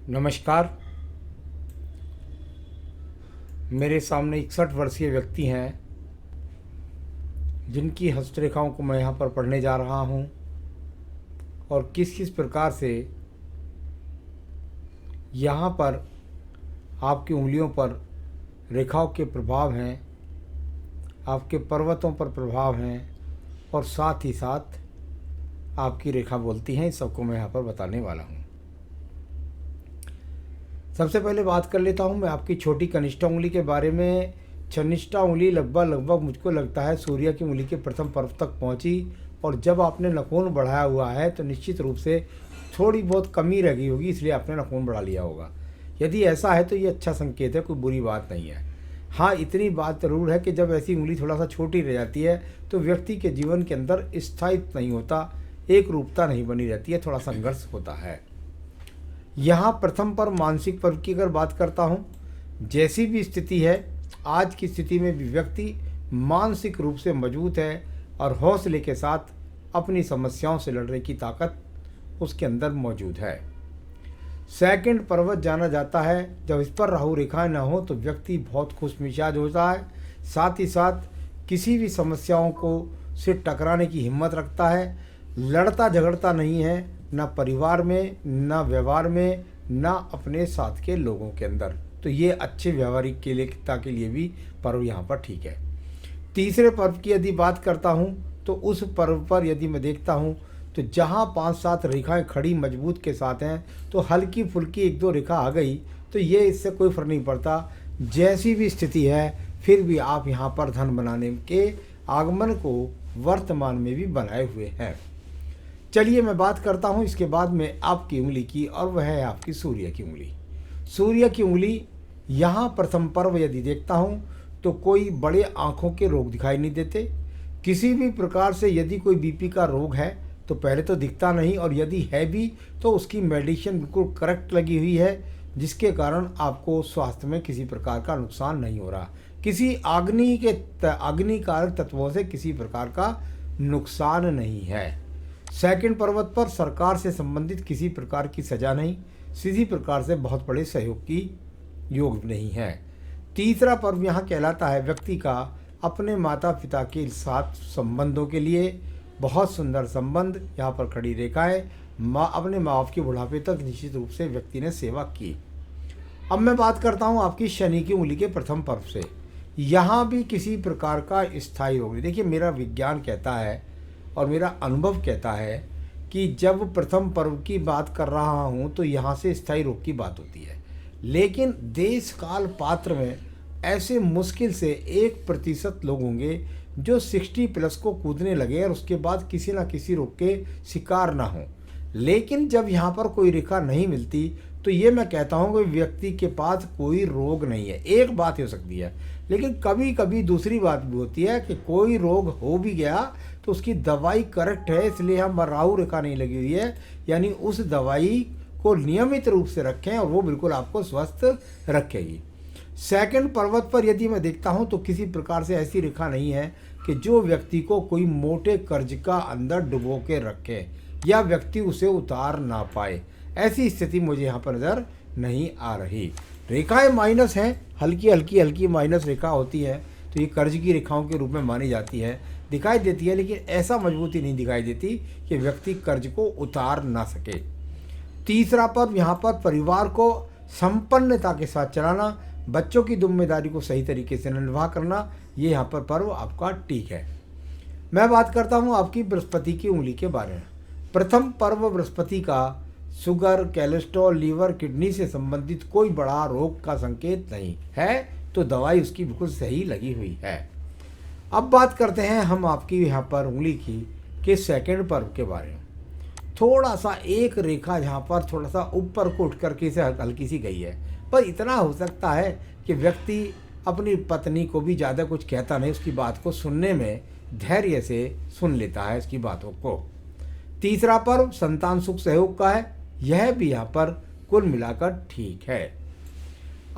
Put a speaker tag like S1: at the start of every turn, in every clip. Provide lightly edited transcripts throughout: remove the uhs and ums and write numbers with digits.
S1: नमस्कार। मेरे सामने 61 वर्षीय व्यक्ति हैं जिनकी हस्तरेखाओं को मैं यहाँ पर पढ़ने जा रहा हूँ और किस किस प्रकार से यहाँ पर आपकी उंगलियों पर रेखाओं के प्रभाव हैं, आपके पर्वतों पर प्रभाव हैं और साथ ही साथ आपकी रेखा बोलती हैं। इस सबको मैं यहाँ पर बताने वाला हूँ। सबसे पहले बात कर लेता हूँ मैं आपकी छोटी कनिष्ठा उंगली के बारे में। शनिष्ठा उंगली लगभग मुझको लगता है सूर्य की उंगली के प्रथम पर्व तक पहुँची, और जब आपने नाखून बढ़ाया हुआ है तो निश्चित रूप से थोड़ी बहुत कमी रह गई होगी, इसलिए आपने नाखून बढ़ा लिया होगा। यदि ऐसा है तो ये अच्छा संकेत है, कोई बुरी बात नहीं है। हाँ, इतनी बात ज़रूर है कि जब ऐसी उंगली थोड़ा सा छोटी रह जाती है तो व्यक्ति के जीवन के अंदर स्थायित्व नहीं होता, एक रूपता नहीं बनी रहती है, थोड़ा संघर्ष होता है। यहाँ प्रथम पर मानसिक पर्व की अगर बात करता हूँ, जैसी भी स्थिति है, आज की स्थिति में भी व्यक्ति मानसिक रूप से मजबूत है और हौसले के साथ अपनी समस्याओं से लड़ने की ताकत उसके अंदर मौजूद है। सेकंड पर्वत जाना जाता है, जब इस पर राहु रेखाएं न हो तो व्यक्ति बहुत खुशमिजाज होता है, साथ ही साथ किसी भी समस्याओं को से टकराने की हिम्मत रखता है, लड़ता झगड़ता नहीं है, ना परिवार में, ना व्यवहार में, ना अपने साथ के लोगों के अंदर। तो ये अच्छे व्यवहारिक के लिए भी पर्व यहाँ पर ठीक है। तीसरे पर्व की यदि बात करता हूँ तो उस पर्व पर यदि मैं देखता हूँ तो जहाँ 5-7 रेखाएं खड़ी मजबूत के साथ हैं तो हल्की फुल्की 1-2 रेखा आ गई तो ये इससे कोई फर्क नहीं पड़ता। जैसी भी स्थिति है फिर भी आप यहाँ पर धन बनाने के आगमन को वर्तमान में भी बनाए हुए हैं। चलिए मैं बात करता हूँ इसके बाद में आपकी उंगली की, और वह है आपकी सूर्य की उंगली। सूर्य की उंगली यहाँ प्रथम पर्व यदि देखता हूँ तो कोई बड़े आँखों के रोग दिखाई नहीं देते। किसी भी प्रकार से यदि कोई बीपी का रोग है तो पहले तो दिखता नहीं, और यदि है भी तो उसकी मेडिसिन बिल्कुल करेक्ट लगी हुई है, जिसके कारण आपको स्वास्थ्य में किसी प्रकार का नुकसान नहीं हो रहा। किसी अग्निकारक तत्वों से किसी प्रकार का नुकसान नहीं है। सेकंड पर्वत पर सरकार से संबंधित किसी प्रकार की सजा नहीं, किसी प्रकार से बहुत बड़े सहयोग की योग नहीं है। तीसरा पर्व यहाँ कहलाता है व्यक्ति का अपने माता पिता के साथ संबंधों के लिए बहुत सुंदर संबंध। यहाँ पर खड़ी रेखाएं अपने माँ बाप के बुढ़ापे तक निश्चित रूप से व्यक्ति ने सेवा की। अब मैं बात करता हूँ आपकी शनि की उंगली के प्रथम पर्व से। यहाँ भी किसी प्रकार का स्थायी योग नहीं। देखिए, मेरा विज्ञान कहता है और मेरा अनुभव कहता है कि जब प्रथम पर्व की बात कर रहा हूँ तो यहाँ से स्थायी रोग की बात होती है, लेकिन देश काल पात्र में ऐसे मुश्किल से 1% लोग होंगे जो 60+ को कूदने लगे और उसके बाद किसी न किसी रोग के शिकार ना हों। लेकिन जब यहाँ पर कोई रेखा नहीं मिलती तो ये मैं कहता हूँ कि व्यक्ति के पास कोई रोग नहीं है। एक बात हो सकती है, लेकिन कभी कभी दूसरी बात भी होती है कि कोई रोग हो भी गया तो उसकी दवाई करेक्ट है, इसलिए हम राहु रेखा नहीं लगी हुई है, यानी उस दवाई को नियमित रूप से रखें और वो बिल्कुल आपको स्वस्थ रखेगी। सेकंड पर्वत पर यदि मैं देखता हूँ तो किसी प्रकार से ऐसी रेखा नहीं है कि जो व्यक्ति को कोई मोटे कर्ज का अंदर डुबो के रखे या व्यक्ति उसे उतार ना पाए, ऐसी स्थिति मुझे यहाँ पर नज़र नहीं आ रही। रेखाएं माइनस हैं, हल्की माइनस रेखा होती है तो ये कर्ज की रेखाओं के रूप में मानी जाती है, दिखाई देती है, लेकिन ऐसा मजबूती नहीं दिखाई देती कि व्यक्ति कर्ज को उतार ना सके। तीसरा पर्व यहाँ पर परिवार को संपन्नता के साथ चलाना, बच्चों की जिम्मेदारी को सही तरीके से निर्वाह करना, ये यहाँ पर पर्व आपका ठीक है। मैं बात करता हूँ आपकी बृहस्पति की उंगली के बारे में। प्रथम पर्व बृहस्पति का शुगर, कोलेस्ट्रॉल, लीवर, किडनी से संबंधित कोई बड़ा रोग का संकेत नहीं है, तो दवाई उसकी बिल्कुल सही लगी हुई है। अब बात करते हैं हम आपकी यहाँ पर उंगली की के सेकंड पर्व के बारे में। थोड़ा सा एक रेखा यहाँ पर थोड़ा सा ऊपर को उठ करके से हल्की सी गई है, पर इतना हो सकता है कि व्यक्ति अपनी पत्नी को भी ज़्यादा कुछ कहता नहीं, उसकी बात को सुनने में धैर्य से सुन लेता है इसकी बातों को। तीसरा पर्व संतान सुख सहयोग का है, यह भी यहाँ पर कुल मिलाकर ठीक है।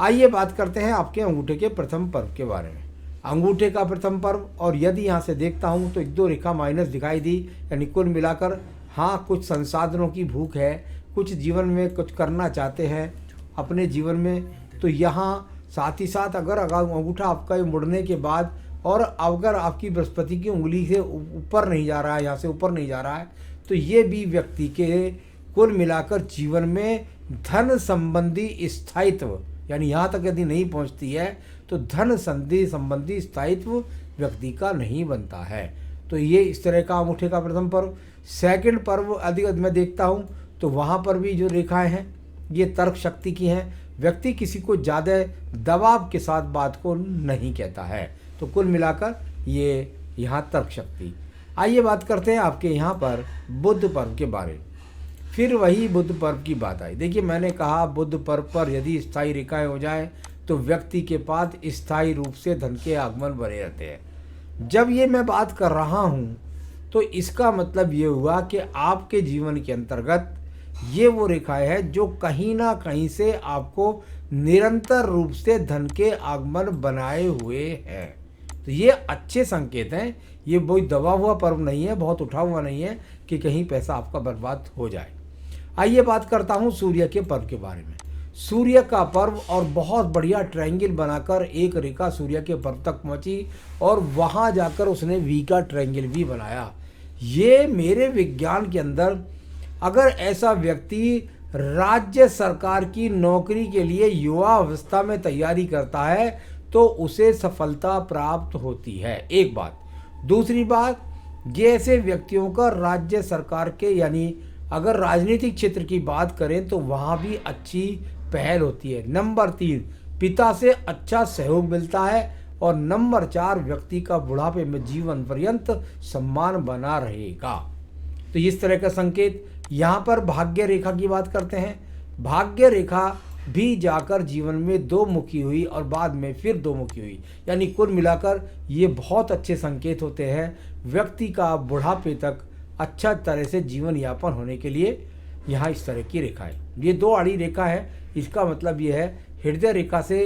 S1: आइए बात करते हैं आपके अंगूठे के प्रथम पर्व के बारे में। अंगूठे का प्रथम पर्व, और यदि यहाँ से देखता हूँ तो 1-2 रेखा माइनस दिखाई दी, यानी कुल मिलाकर हाँ कुछ संसाधनों की भूख है, कुछ जीवन में कुछ करना चाहते हैं अपने जीवन में, तो यहाँ साथ ही साथ अगर अंगूठा आपका ये मुड़ने के बाद और अगर आपकी बृहस्पति की उंगली से ऊपर नहीं जा रहा है, यहाँ से ऊपर नहीं जा रहा है, तो ये भी व्यक्ति के कुल मिलाकर जीवन में धन संबंधी स्थायित्व, यानी यहाँ तक यदि नहीं पहुँचती है तो धन संधि संबंधी स्थायित्व व्यक्ति का नहीं बनता है। तो ये इस तरह का अंगूठे का प्रथम पर्व। सेकंड पर्व अधिक मैं देखता हूँ तो वहाँ पर भी जो रेखाएं हैं ये तर्क शक्ति की हैं। व्यक्ति किसी को ज़्यादा दबाव के साथ बात को नहीं कहता है। तो कुल मिलाकर ये यहाँ तर्क शक्ति। आइए बात करते हैं आपके यहाँ पर बुध पर्व के बारे में। फिर वही बुध पर्व की बात आई। देखिए मैंने कहा बुध पर्व पर यदि स्थायी रेखाएं हो जाए तो व्यक्ति के पास स्थायी रूप से धन के आगमन बने रहते हैं। जब ये मैं बात कर रहा हूँ तो इसका मतलब ये हुआ कि आपके जीवन के अंतर्गत ये वो रेखाएं हैं जो कहीं ना कहीं से आपको निरंतर रूप से धन के आगमन बनाए हुए हैं। तो ये अच्छे संकेत हैं। ये कोई दबा हुआ पर्व नहीं है, बहुत उठा हुआ नहीं है कि कहीं पैसा आपका बर्बाद हो जाए। आइए बात करता हूँ सूर्य के पर्व के बारे में। सूर्य का पर्व और बहुत बढ़िया ट्रायंगल बनाकर एक रेखा सूर्य के पर्व तक पहुँची और वहाँ जाकर उसने वी का ट्रायंगल भी बनाया। ये मेरे विज्ञान के अंदर अगर ऐसा व्यक्ति राज्य सरकार की नौकरी के लिए युवा अवस्था में तैयारी करता है तो उसे सफलता प्राप्त होती है, एक बात। दूसरी बात, ये ऐसे व्यक्तियों का राज्य सरकार के यानी अगर राजनीतिक क्षेत्र की बात करें तो वहाँ भी अच्छी पहल होती है। नंबर 3, पिता से अच्छा सहयोग मिलता है। और नंबर 4, व्यक्ति का बुढ़ापे में जीवन पर्यंत सम्मान बना रहेगा। तो इस तरह का संकेत। यहाँ पर भाग्य रेखा की बात करते हैं। भाग्य रेखा भी जाकर जीवन में दो मुखी हुई और बाद में फिर दो मुखी हुई, यानी कुल मिलाकर ये बहुत अच्छे संकेत होते हैं व्यक्ति का बुढ़ापे तक अच्छा तरह से जीवन यापन होने के लिए। यहाँ इस तरह की रेखा है, ये दो आड़ी रेखा है। इसका मतलब ये है हृदय रेखा से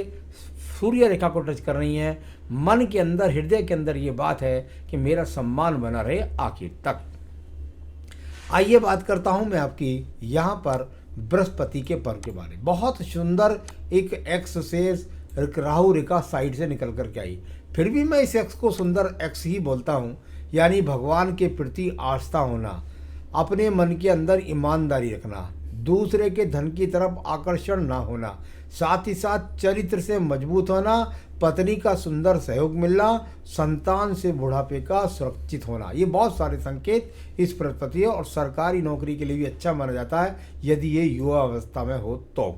S1: सूर्य रेखा को टच कर रही है। मन के अंदर, हृदय के अंदर ये बात है कि मेरा सम्मान बना रहे आखिर तक। आइए बात करता हूँ मैं आपकी यहाँ पर बृहस्पति के पर्व के बारे में। बहुत सुंदर एक एक्स से राहु रेखा साइड से निकल कर के आई। फिर भी मैं इस एक्स को सुंदर एक्स ही बोलता हूँ, यानी भगवान के प्रति आस्था होना, अपने मन के अंदर ईमानदारी रखना, दूसरे के धन की तरफ आकर्षण ना होना, साथ ही साथ चरित्र से मजबूत होना, पत्नी का सुंदर सहयोग मिलना, संतान से बुढ़ापे का सुरक्षित होना। ये बहुत सारे संकेत इस बृहस्पति है और सरकारी नौकरी के लिए भी अच्छा माना जाता है यदि ये युवा अवस्था में हो तो।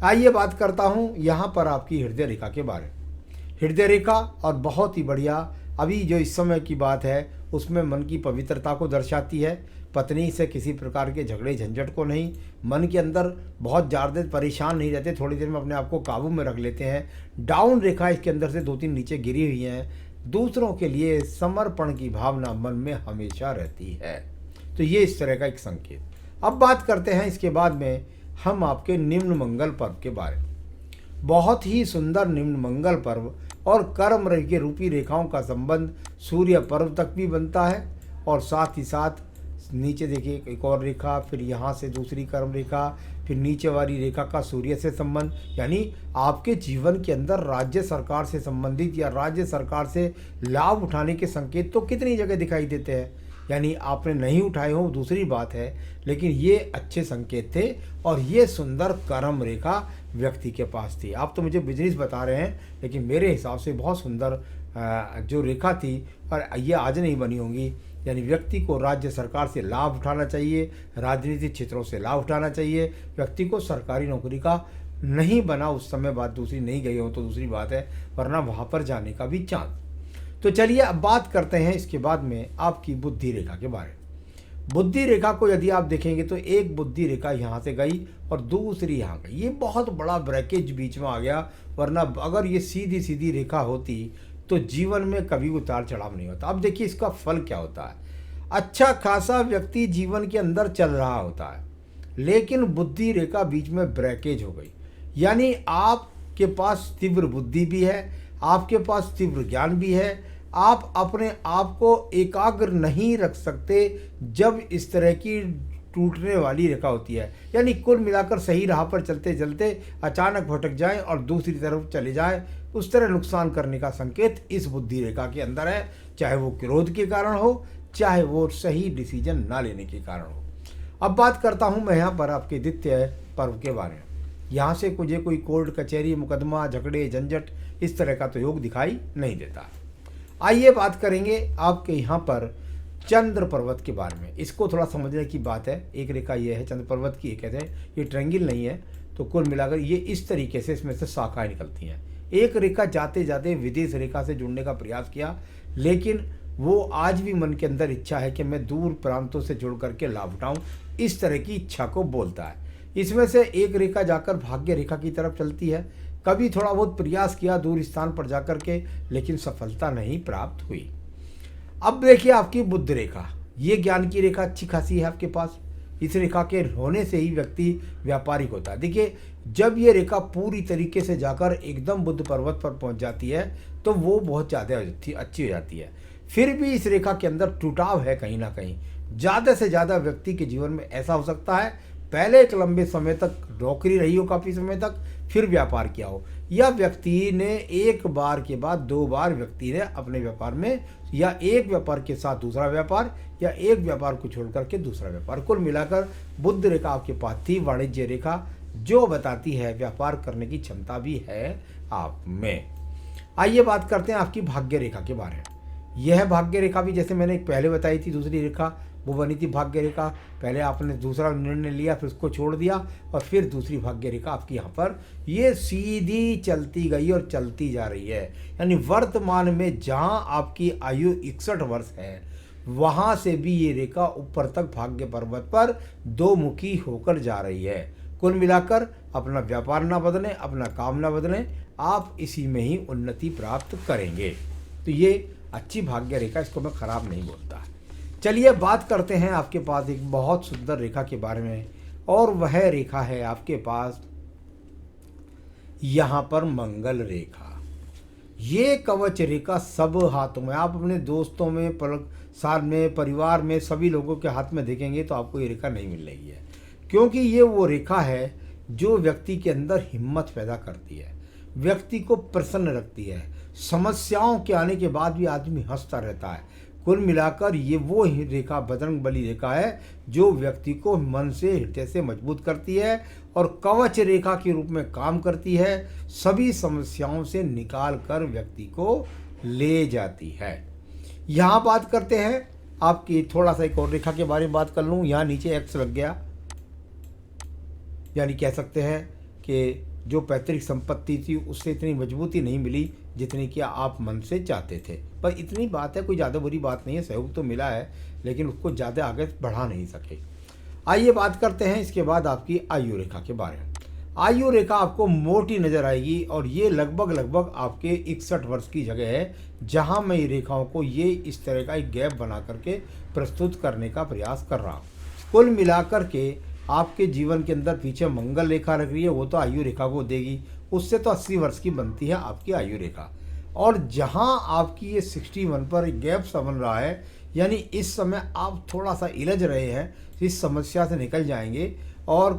S1: आइए बात करता हूँ यहाँ पर आपकी हृदय रेखा के बारे में। हृदय रेखा और बहुत ही बढ़िया अभी जो इस समय की बात है उसमें मन की पवित्रता को दर्शाती है। पत्नी से किसी प्रकार के झगड़े झंझट को नहीं, मन के अंदर बहुत ज़्यादा परेशान नहीं रहते, थोड़ी देर में अपने आप को काबू में रख लेते हैं। डाउन रेखा इसके अंदर से 2-3 नीचे गिरी हुई हैं। दूसरों के लिए समर्पण की भावना मन में हमेशा रहती है। तो ये इस तरह का एक संकेत। अब बात करते हैं इसके बाद में हम आपके निम्न मंगल पर्व के बारे में। बहुत ही सुंदर निम्न मंगल पर्व और कर्म के रूपी रेखाओं का संबंध सूर्य पर्व तक भी बनता है और साथ ही साथ नीचे देखिए एक और रेखा, फिर यहाँ से दूसरी कर्म रेखा, फिर नीचे वाली रेखा का सूर्य से संबंध, यानी आपके जीवन के अंदर राज्य सरकार से संबंधित या राज्य सरकार से लाभ उठाने के संकेत तो कितनी जगह दिखाई देते हैं। यानी आपने नहीं उठाए हो दूसरी बात है, लेकिन ये अच्छे संकेत थे और ये सुंदर कर्म रेखा व्यक्ति के पास थी। आप तो मुझे बिजनेस बता रहे हैं, लेकिन मेरे हिसाब से बहुत सुंदर जो रेखा थी और ये आज नहीं बनी होंगी। यानी व्यक्ति को राज्य सरकार से लाभ उठाना चाहिए, राजनीतिक क्षेत्रों से लाभ उठाना चाहिए। व्यक्ति को सरकारी नौकरी का नहीं बना उस समय, बात दूसरी नहीं गई हो तो दूसरी बात है, वरना वहाँ पर जाने का भी चांस। तो चलिए अब बात करते हैं इसके बाद में आपकी बुद्धि रेखा के बारे में। बुद्धि रेखा को यदि आप देखेंगे तो एक बुद्धि रेखा यहाँ से गई और दूसरी यहाँ गई। ये बहुत बड़ा ब्रेकेज बीच में आ गया, वरना अगर ये सीधी सीधी रेखा होती तो जीवन में कभी उतार चढ़ाव नहीं होता। अब देखिए इसका फल क्या होता है। अच्छा खासा व्यक्ति जीवन के अंदर चल रहा होता है, लेकिन बुद्धि रेखा बीच में ब्रेकेज हो गई। यानी आपके पास तीव्र बुद्धि भी है, आपके पास तीव्र ज्ञान भी है, आप अपने आप को एकाग्र नहीं रख सकते जब इस तरह की टूटने वाली रेखा होती है। यानी कुल मिलाकर सही राह पर चलते चलते अचानक भटक जाए और दूसरी तरफ चले जाए, उस तरह नुकसान करने का संकेत इस बुद्धि रेखा के अंदर है, चाहे वो क्रोध के कारण हो, चाहे वो सही डिसीजन ना लेने के कारण हो। अब बात करता हूँ मैं यहाँ पर आपके द्वितीय पर्व के बारे में। यहाँ से मुझे कोई कोर्ट कचहरी मुकदमा झगड़े झंझट इस तरह का तो योग दिखाई नहीं देता। आइए बात करेंगे आपके यहाँ पर चंद्र पर्वत के बारे में। इसको थोड़ा समझने की बात है। एक रेखा ये है चंद्र पर्वत की, ये कहते हैं ये ट्रायंगल नहीं है, तो कुल मिलाकर ये इस तरीके से इसमें से शाखाएं निकलती हैं। एक रेखा जाते जाते विदेश रेखा से जुड़ने का प्रयास किया, लेकिन वो आज भी मन के अंदर इच्छा है कि मैं दूर प्रांतों से जुड़ करके लाभ उठाऊं, इस तरह की इच्छा को बोलता है। इसमें से एक रेखा जाकर भाग्य रेखा की तरफ चलती है। कभी थोड़ा बहुत प्रयास किया दूर स्थान पर जाकर के, लेकिन सफलता नहीं प्राप्त हुई। अब देखिए आपकी बुध रेखा, ये ज्ञान की रेखा अच्छी खासी है आपके पास। इस रेखा के होने से ही व्यक्ति व्यापारिक होता है। देखिए जब ये रेखा पूरी तरीके से जाकर एकदम बुध पर्वत पर पहुंच जाती है तो वो बहुत ज़्यादा अच्छी हो जाती है। फिर भी इस रेखा के अंदर टूटाव है कहीं ना कहीं। ज़्यादा से ज़्यादा व्यक्ति के जीवन में ऐसा हो सकता है पहले एक लंबे समय तक नौकरी रही हो, काफ़ी समय तक, फिर व्यापार किया हो, या व्यक्ति ने एक बार के बाद 2 बार व्यक्ति ने अपने व्यापार में, या एक व्यापार के साथ दूसरा व्यापार, या एक व्यापार को छोड़ करके दूसरा व्यापार। कुल मिलाकर बुध रेखा आपके पास थी, वाणिज्य रेखा, जो बताती है व्यापार करने की क्षमता भी है आप में। आइए बात करते हैं आपकी भाग्य रेखा के बारे में। यह भाग्य रेखा भी जैसे मैंने पहले बताई थी, दूसरी रेखा वो बनी थी भाग्य रेखा। पहले आपने दूसरा निर्णय लिया, फिर उसको छोड़ दिया, और फिर दूसरी भाग्य रेखा आपकी यहाँ पर ये सीधी चलती गई और चलती जा रही है। यानी वर्तमान में जहाँ आपकी आयु 61 वर्ष है, वहाँ से भी ये रेखा ऊपर तक भाग्य पर्वत पर 2 मुखी होकर जा रही है। कुल मिलाकर अपना व्यापार ना बदलें, अपना काम ना बदलें, आप इसी में ही उन्नति प्राप्त करेंगे। तो ये अच्छी भाग्य रेखा, इसको मैं खराब नहीं बोलता। चलिए बात करते हैं आपके पास एक बहुत सुंदर रेखा के बारे में, और वह रेखा है आपके पास यहाँ पर मंगल रेखा। ये कवच रेखा सब हाथों में, आप अपने दोस्तों में, साथ में, परिवार में, सभी लोगों के हाथ में देखेंगे तो आपको ये रेखा नहीं मिल रही है, क्योंकि ये वो रेखा है जो व्यक्ति के अंदर हिम्मत पैदा करती है, व्यक्ति को प्रसन्न रखती है। समस्याओं के आने के बाद भी आदमी हंसता रहता है। कुल मिलाकर ये वो ही रेखा बजरंगबली रेखा है जो व्यक्ति को मन से, हृदय से मजबूत करती है और कवच रेखा के रूप में काम करती है। सभी समस्याओं से निकाल कर व्यक्ति को ले जाती है। यहाँ बात करते हैं आपकी, थोड़ा सा एक और रेखा के बारे में बात कर लूँ। यहाँ नीचे एक्स लग गया, यानी कह सकते हैं कि जो पैतृक संपत्ति थी उससे इतनी मजबूती नहीं मिली जितनी कि आप मन से चाहते थे। पर इतनी बात है, कोई ज़्यादा बुरी बात नहीं है, सहयोग तो मिला है, लेकिन उसको ज़्यादा आगे बढ़ा नहीं सके। आइए बात करते हैं इसके बाद आपकी आयु रेखा के बारे में। आयु रेखा आपको मोटी नज़र आएगी और ये लगभग आपके 61 वर्ष की जगह है, जहाँ मैं ये रेखाओं को ये इस तरह का एक गैप बना करके प्रस्तुत करने का प्रयास कर रहा हूँ। कुल मिलाकर के आपके जीवन के अंदर पीछे मंगल रेखा लग रही है, वो तो आयु रेखा को देगी, उससे तो 80 वर्ष की बनती है आपकी आयु रेखा। और जहाँ आपकी ये 61 पर गैप सा बन रहा है, यानी इस समय आप थोड़ा सा इलझ रहे हैं, इस समस्या से निकल जाएंगे और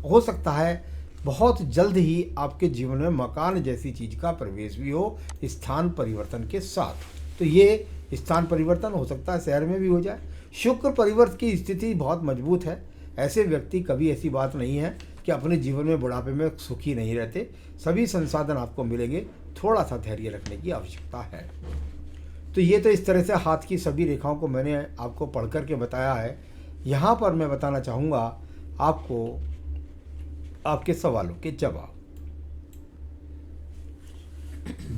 S1: हो सकता है बहुत जल्द ही आपके जीवन में मकान जैसी चीज़ का प्रवेश भी हो, स्थान परिवर्तन के साथ। तो ये स्थान परिवर्तन हो सकता है शहर में भी हो जाए। शुक्र परिवर्तन की स्थिति बहुत मजबूत है। ऐसे व्यक्ति, कभी ऐसी बात नहीं है कि अपने जीवन में बुढ़ापे में सुखी नहीं रहते। सभी संसाधन आपको मिलेंगे, थोड़ा सा धैर्य रखने की आवश्यकता है। तो ये तो इस तरह से हाथ की सभी रेखाओं को मैंने आपको पढ़ कर के बताया है। यहाँ पर मैं बताना चाहूँगा आपको आपके सवालों के जवाब।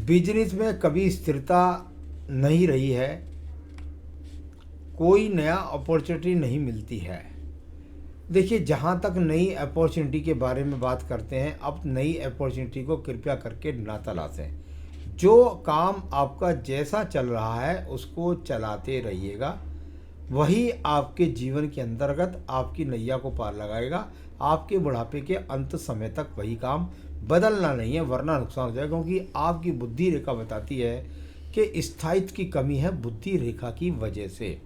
S1: बिजनेस में कभी स्थिरता नहीं रही है, कोई नया अपॉर्चुनिटी नहीं मिलती है। देखिए, जहाँ तक नई अपॉर्चुनिटी के बारे में बात करते हैं, अब नई अपॉर्चुनिटी को कृपया करके ना तलाशें। जो काम आपका जैसा चल रहा है उसको चलाते रहिएगा, वही आपके जीवन के अंतर्गत आपकी नैया को पार लगाएगा। आपके बुढ़ापे के अंत समय तक वही काम बदलना नहीं है, वरना नुकसान हो जाएगा। क्योंकि आपकी बुद्धि रेखा बताती है कि स्थायित्व की कमी है बुद्धि रेखा की वजह से।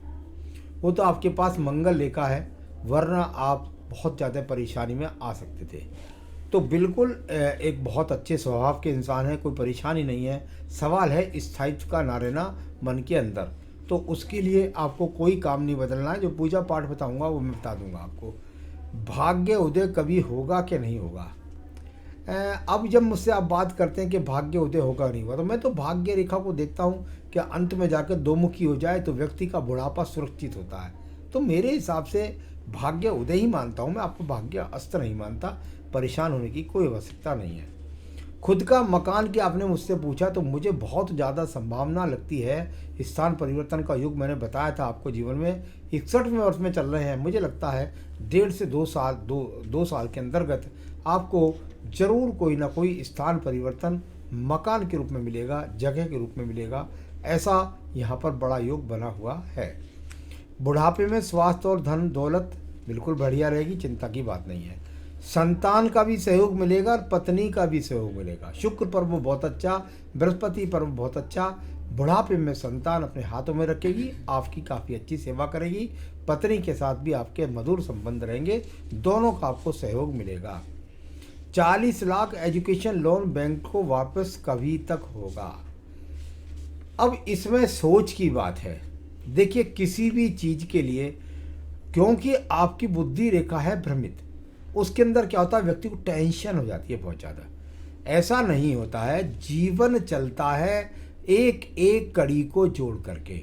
S1: वो तो आपके पास मंगल रेखा है, वरना आप बहुत ज़्यादा परेशानी में आ सकते थे। तो बिल्कुल एक बहुत अच्छे स्वभाव के इंसान हैं, कोई परेशानी नहीं है। सवाल है स्थायित्व का ना रहना मन के अंदर। तो उसके लिए आपको कोई काम नहीं बदलना है। जो पूजा पाठ बताऊंगा वो मैं बता दूंगा आपको। भाग्य उदय कभी होगा कि नहीं होगा। अब जब मुझसे आप बात करते हैं कि भाग्य उदय होगा नहीं होगा, तो मैं तो भाग्य रेखा को देखता हूँ कि अंत में जाकर दो मुखी हो जाए तो व्यक्ति का बुढ़ापा सुरक्षित होता है। तो मेरे हिसाब से भाग्य उदय ही मानता हूँ मैं, आपको भाग्य अस्त नहीं मानता। परेशान होने की कोई आवश्यकता नहीं है। खुद का मकान की आपने मुझसे पूछा, तो मुझे बहुत ज़्यादा संभावना लगती है। स्थान परिवर्तन का युग मैंने बताया था आपको, जीवन में 61वें वर्ष में चल रहे हैं। मुझे लगता है 1.5 से 2 साल के अंतर्गत आपको जरूर कोई ना कोई स्थान परिवर्तन मकान के रूप में मिलेगा, जगह के रूप में मिलेगा। ऐसा यहाँ पर बड़ा योग बना हुआ है। बुढ़ापे में स्वास्थ्य और धन दौलत बिल्कुल बढ़िया रहेगी, चिंता की बात नहीं है। संतान का भी सहयोग मिलेगा और पत्नी का भी सहयोग मिलेगा। शुक्र पर्व बहुत अच्छा, बृहस्पति पर्व बहुत अच्छा। बुढ़ापे में संतान अपने हाथों में रखेगी, आपकी काफ़ी अच्छी सेवा करेगी। पत्नी के साथ भी आपके मधुर संबंध रहेंगे, दोनों का आपको सहयोग मिलेगा। 40 लाख एजुकेशन लोन बैंक को वापस कभी तक होगा। अब इसमें सोच की बात है। देखिए, किसी भी चीज़ के लिए, क्योंकि आपकी बुद्धि रेखा है भ्रमित, उसके अंदर क्या होता है, व्यक्ति को टेंशन हो जाती है बहुत ज़्यादा। ऐसा नहीं होता है, जीवन चलता है एक एक कड़ी को जोड़ करके।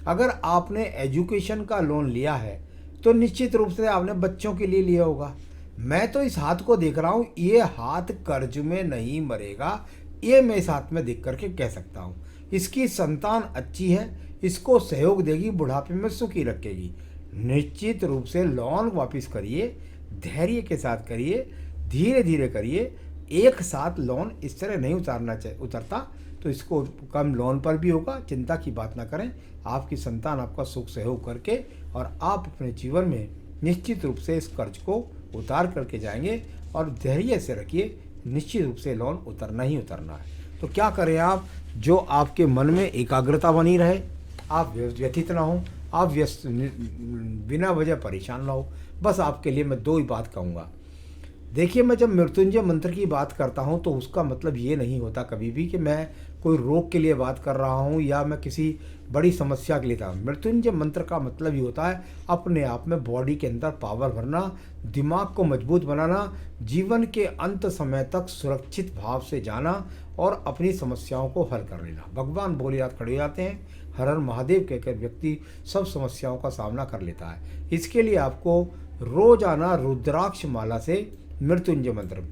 S1: अगर आपने एजुकेशन का लोन लिया है तो निश्चित रूप से आपने बच्चों के लिए लिया होगा। मैं तो इस हाथ को देख रहा हूँ, ये हाथ कर्ज में नहीं मरेगा, ये मैं इस हाथ में देख करके कह सकता हूँ। इसकी संतान अच्छी है, इसको सहयोग देगी, बुढ़ापे में सुखी रखेगी। निश्चित रूप से लोन वापस करिए, धैर्य के साथ करिए, धीरे धीरे करिए। एक साथ लोन इस तरह नहीं उतरता, तो इसको कम लोन पर भी होगा, चिंता की बात ना करें। आपकी संतान आपका सुख सहयोग करके और आप अपने जीवन में निश्चित रूप से इस कर्ज को उतार करके जाएंगे। और धैर्य से रखिए, निश्चित रूप से लोन उतरना ही उतरना है। तो क्या करें आप, जो आपके मन में एकाग्रता बनी रहे, आप व्यथित ना हो, आप बिना वजह परेशान ना हो। बस आपके लिए मैं 2 ही बात कहूँगा। देखिए, मैं जब मृत्युंजय मंत्र की बात करता हूँ तो उसका मतलब ये नहीं होता कभी भी कि मैं कोई रोग के लिए बात कर रहा हूँ या मैं किसी बड़ी समस्या के लिए था। मृत्युंजय मंत्र का मतलब ये होता है अपने आप में बॉडी के अंदर पावर भरना, दिमाग को मजबूत बनाना, जीवन के अंत समय तक सुरक्षित भाव से जाना और अपनी समस्याओं को हल कर लेना। भगवान भोलेनाथ खड़े हो जाते हैं, हर हर महादेव कहकर व्यक्ति सब समस्याओं का सामना कर लेता है। इसके लिए आपको रोजाना रुद्राक्ष माला से मृत्युंजय मंत्र,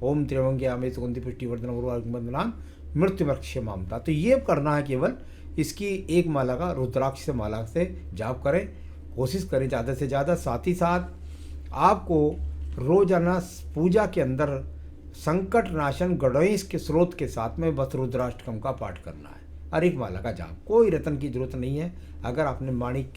S1: ओम त्र्यंबके सुगंधि पुष्टिवर्धनम उर्वारुकम मृत्युमर्क्षमामता, तो ये करना है केवल। इसकी एक माला का रुद्राक्ष से माला से जाप करें, कोशिश करें ज़्यादा से ज़्यादा। साथ ही साथ आपको रोजाना पूजा के अंदर संकट नाशन गणेश के स्रोत के साथ में बस रुद्राष्टकम का पाठ करना है और एक माला का जाप। कोई रतन की जरूरत नहीं है। अगर आपने माणिक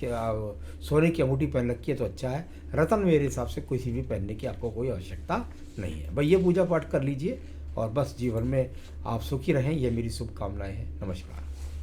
S1: सोने की अंगूठी पहन रखी है तो अच्छा है। रतन मेरे हिसाब से किसी भी पहनने की आपको कोई आवश्यकता नहीं है। भाई, ये पूजा पाठ कर लीजिए और बस जीवन में आप सुखी रहें, ये मेरी शुभकामनाएं हैं। नमस्कार।